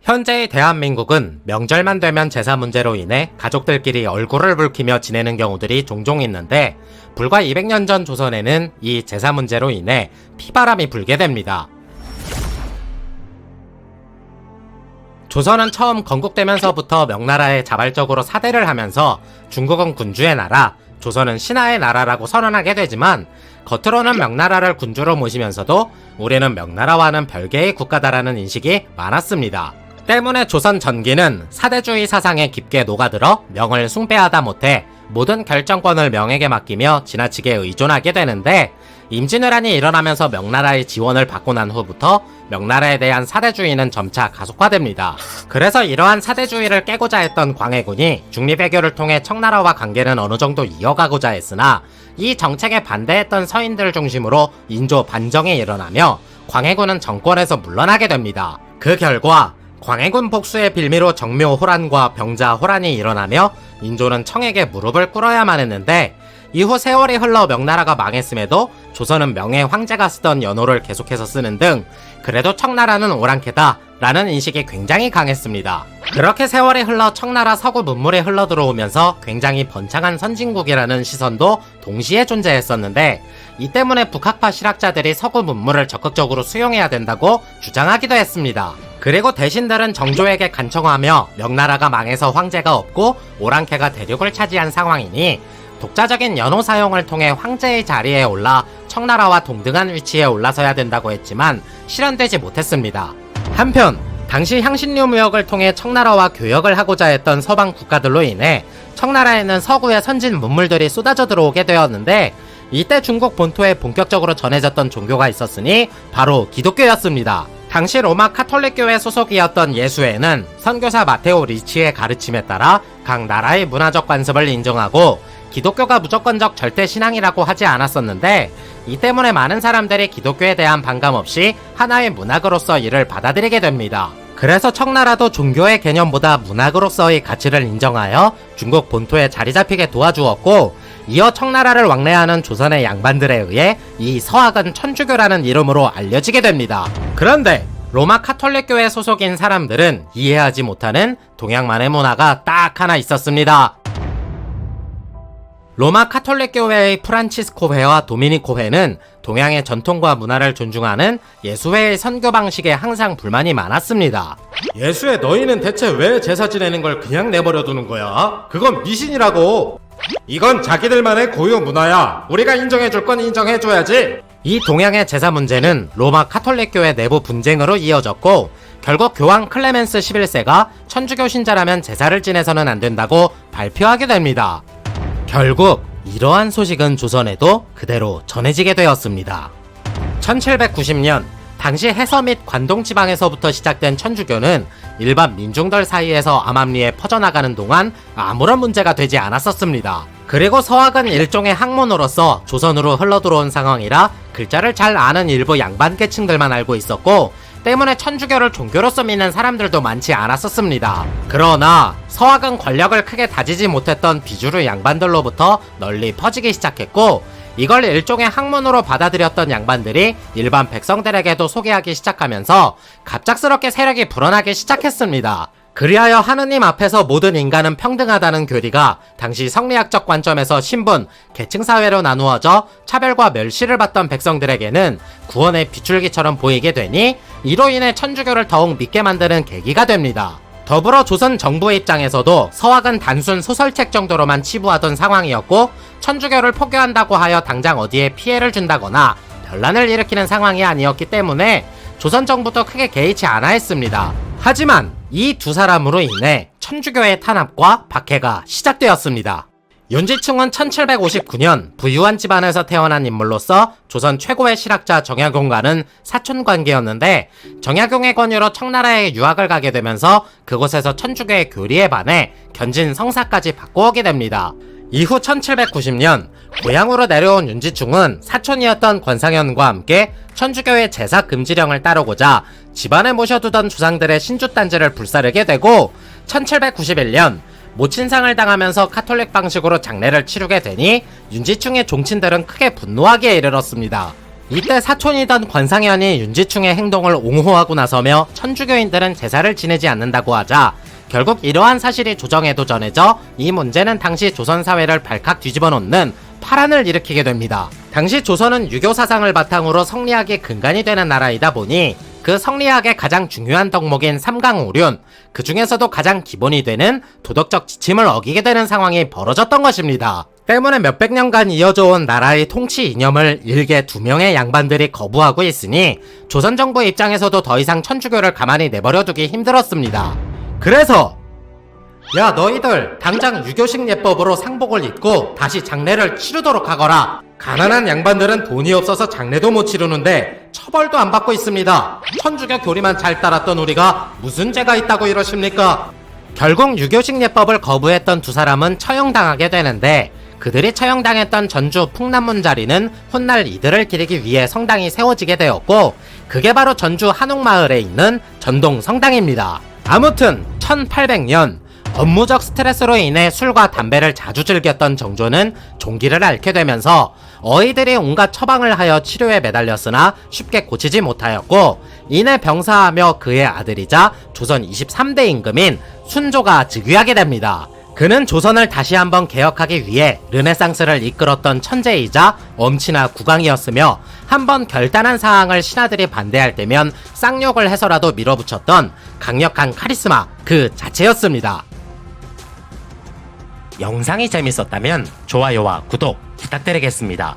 현재의 대한민국은 명절만 되면 제사 문제로 인해 가족들끼리 얼굴을 붉히며 지내는 경우들이 종종 있는데, 불과 200년 전 조선에는 이 제사 문제로 인해 피바람이 불게 됩니다. 조선은 처음 건국되면서부터 명나라에 자발적으로 사대를 하면서 중국은 군주의 나라, 조선은 신하의 나라라고 선언하게 되지만, 겉으로는 명나라를 군주로 모시면서도 우리는 명나라와는 별개의 국가다라는 인식이 많았습니다. 때문에 조선 전기는 사대주의 사상에 깊게 녹아들어 명을 숭배하다 못해 모든 결정권을 명에게 맡기며 지나치게 의존하게 되는데, 임진왜란이 일어나면서 명나라의 지원을 받고 난 후부터 명나라에 대한 사대주의는 점차 가속화됩니다. 그래서 이러한 사대주의를 깨고자 했던 광해군이 중립외교를 통해 청나라와 관계는 어느 정도 이어가고자 했으나, 이 정책에 반대했던 서인들을 중심으로 인조 반정이 일어나며 광해군은 정권에서 물러나게 됩니다. 그 결과 광해군 복수의 빌미로 정묘 호란과 병자 호란이 일어나며 인조는 청에게 무릎을 꿇어야만 했는데, 이후 세월이 흘러 명나라가 망했음에도 조선은 명의 황제가 쓰던 연호를 계속해서 쓰는 등 그래도 청나라는 오랑캐다 라는 인식이 굉장히 강했습니다. 그렇게 세월이 흘러 청나라 서구 문물이 흘러들어오면서 굉장히 번창한 선진국이라는 시선도 동시에 존재했었는데, 이 때문에 북학파 실학자들이 서구 문물을 적극적으로 수용해야 된다고 주장하기도 했습니다. 그리고 대신들은 정조에게 간청하며 명나라가 망해서 황제가 없고 오랑캐가 대륙을 차지한 상황이니 독자적인 연호 사용을 통해 황제의 자리에 올라 청나라와 동등한 위치에 올라서야 된다고 했지만 실현되지 못했습니다. 한편 당시 향신료 무역을 통해 청나라와 교역을 하고자 했던 서방 국가들로 인해 청나라에는 서구의 선진 문물들이 쏟아져 들어오게 되었는데, 이때 중국 본토에 본격적으로 전해졌던 종교가 있었으니 바로 기독교였습니다. 당시 로마 카톨릭교회 소속이었던 예수회는 선교사 마테오 리치의 가르침에 따라 각 나라의 문화적 관습을 인정하고 기독교가 무조건적 절대 신앙이라고 하지 않았었는데, 이 때문에 많은 사람들이 기독교에 대한 반감 없이 하나의 문학으로서 이를 받아들이게 됩니다. 그래서 청나라도 종교의 개념보다 문학으로서의 가치를 인정하여 중국 본토에 자리 잡히게 도와주었고, 이어 청나라를 왕래하는 조선의 양반들에 의해 이 서학은 천주교라는 이름으로 알려지게 됩니다. 그런데 로마 카톨릭교회 소속인 사람들은 이해하지 못하는 동양만의 문화가 딱 하나 있었습니다. 로마 카톨릭교회의 프란치스코회와 도미니코회는 동양의 전통과 문화를 존중하는 예수회의 선교 방식에 항상 불만이 많았습니다. 예수회 너희는 대체 왜 제사 지내는 걸 그냥 내버려 두는 거야? 그건 미신이라고. 이건 자기들만의 고유 문화야. 우리가 인정해줄 건 인정해줘야지. 이 동양의 제사 문제는 로마 카톨릭교회 내부 분쟁으로 이어졌고, 결국 교황 클레멘스 11세가 천주교 신자라면 제사를 지내서는 안 된다고 발표하게 됩니다. 결국 이러한 소식은 조선에도 그대로 전해지게 되었습니다. 1790년 당시 해서 및 관동 지방에서부터 시작된 천주교는 일반 민중들 사이에서 암암리에 퍼져나가는 동안 아무런 문제가 되지 않았었습니다. 그리고 서학은 일종의 학문으로서 조선으로 흘러들어온 상황이라 글자를 잘 아는 일부 양반 계층들만 알고 있었고, 때문에 천주교를 종교로서 믿는 사람들도 많지 않았었습니다. 그러나 서학은 권력을 크게 다지지 못했던 비주류 양반들로부터 널리 퍼지기 시작했고, 이걸 일종의 학문으로 받아들였던 양반들이 일반 백성들에게도 소개하기 시작하면서 갑작스럽게 세력이 불어나기 시작했습니다. 그리하여 하느님 앞에서 모든 인간은 평등하다는 교리가 당시 성리학적 관점에서 신분, 계층사회로 나누어져 차별과 멸시를 받던 백성들에게는 구원의 비출기처럼 보이게 되니, 이로 인해 천주교를 더욱 믿게 만드는 계기가 됩니다. 더불어 조선 정부의 입장에서도 서학은 단순 소설책 정도로만 치부하던 상황이었고, 천주교를 포교한다고 하여 당장 어디에 피해를 준다거나 변란을 일으키는 상황이 아니었기 때문에 조선 정부도 크게 개의치 않아 했습니다. 하지만 이 두 사람으로 인해 천주교의 탄압과 박해가 시작되었습니다. 윤지충은 1759년 부유한 집안에서 태어난 인물로서 조선 최고의 실학자 정약용과는 사촌관계였는데, 정약용의 권유로 청나라에 유학을 가게 되면서 그곳에서 천주교의 교리에 반해 견진 성사까지 바꾸오게 됩니다. 이후 1790년 고향으로 내려온 윤지충은 사촌이었던 권상현과 함께 천주교의 제사 금지령을 따르고자 집안에 모셔두던 조상들의 신주단지를 불사르게 되고, 1791년 모친상을 당하면서 카톨릭 방식으로 장례를 치르게 되니 윤지충의 종친들은 크게 분노하기에 이르렀습니다. 이때 사촌이던 권상현이 윤지충의 행동을 옹호하고 나서며 천주교인들은 제사를 지내지 않는다고 하자 결국 이러한 사실이 조정에도 전해져 이 문제는 당시 조선 사회를 발칵 뒤집어 놓는 파란을 일으키게 됩니다. 당시 조선은 유교 사상을 바탕으로 성리학이 근간이 되는 나라이다 보니 그 성리학의 가장 중요한 덕목인 삼강오륜, 그 중에서도 가장 기본이 되는 도덕적 지침을 어기게 되는 상황이 벌어졌던 것입니다. 때문에 몇백 년간 이어져 온 나라의 통치 이념을 일개 2명의 양반들이 거부하고 있으니 조선 정부 입장에서도 더 이상 천주교를 가만히 내버려두기 힘들었습니다. 그래서 야, 너희들 당장 유교식 예법으로 상복을 입고 다시 장례를 치르도록 하거라. 가난한 양반들은 돈이 없어서 장례도 못 치르는데 처벌도 안 받고 있습니다. 천주교 교리만 잘 따랐던 우리가 무슨 죄가 있다고 이러십니까? 결국 유교식 예법을 거부했던 두 사람은 처형당하게 되는데, 그들이 처형당했던 전주 풍남문 자리는 훗날 이들을 기리기 위해 성당이 세워지게 되었고, 그게 바로 전주 한옥마을에 있는 전동 성당입니다. 아무튼 1800년 업무적 스트레스로 인해 술과 담배를 자주 즐겼던 정조는 종기를 앓게 되면서 어이들이 온갖 처방을 하여 치료에 매달렸으나 쉽게 고치지 못하였고, 이내 병사하며 그의 아들이자 조선 23대 임금인 순조가 즉위하게 됩니다. 그는 조선을 다시 한번 개혁하기 위해 르네상스를 이끌었던 천재이자 엄친아 국왕이었으며, 한번 결단한 사항을 신하들이 반대할 때면 쌍욕을 해서라도 밀어붙였던 강력한 카리스마 그 자체였습니다. 영상이 재밌었다면 좋아요와 구독 부탁드리겠습니다.